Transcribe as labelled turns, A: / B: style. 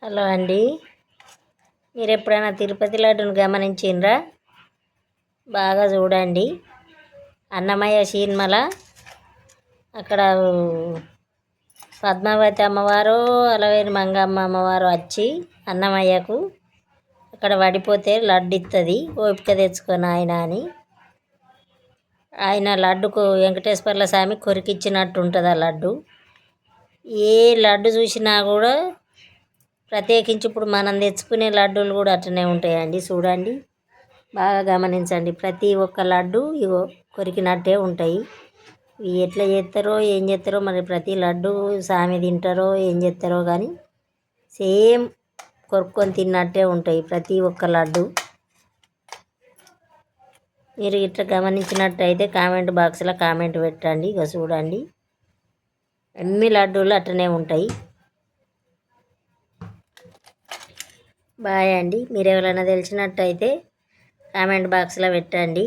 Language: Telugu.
A: హలో అండి, మీరు ఎప్పుడైనా తిరుపతి లడ్డును గమనించిండ్రా? బాగా చూడండి. అన్నమయ్య సినిమాల అక్కడ పద్మావతి అమ్మవారు అలవేని మంగమ్మ అమ్మవారు వచ్చి అన్నమయ్యకు అక్కడ పడిపోతే లడ్డు ఇస్తుంది, ఓపిక తెచ్చుకొని ఆయన అని. ఆయన లడ్డుకు వెంకటేశ్వర్ల స్వామి కొరికిచ్చినట్టు ఉంటుంది ఆ లడ్డు. ఏ లడ్డు చూసినా కూడా ప్రత్యేకించి ఇప్పుడు మనం తెచ్చుకునే లడ్డూలు కూడా అట్లనే ఉంటాయండి. చూడండి, బాగా గమనించండి. ప్రతి ఒక్క లడ్డు ఇగో కొరికినట్టే ఉంటాయి. ఇవి ఎట్లా చేస్తారో ఏం చేస్తారో మరి, ప్రతి లడ్డు సామి తింటారో ఏం చేస్తారో కానీ సేమ్ కొరుక్కొని తిన్నట్టే ఉంటాయి ప్రతి ఒక్క లడ్డు. మీరు ఇట్లా గమనించినట్టయితే కామెంట్ బాక్స్లో కామెంట్ పెట్టండి. ఇక చూడండి, అన్ని లడ్డూలు అట్లనే ఉంటాయి. బాయ్ అండి. మీరు ఎవరైనా తెలిసినట్టయితే కామెంట్ బాక్స్లో పెట్టండి.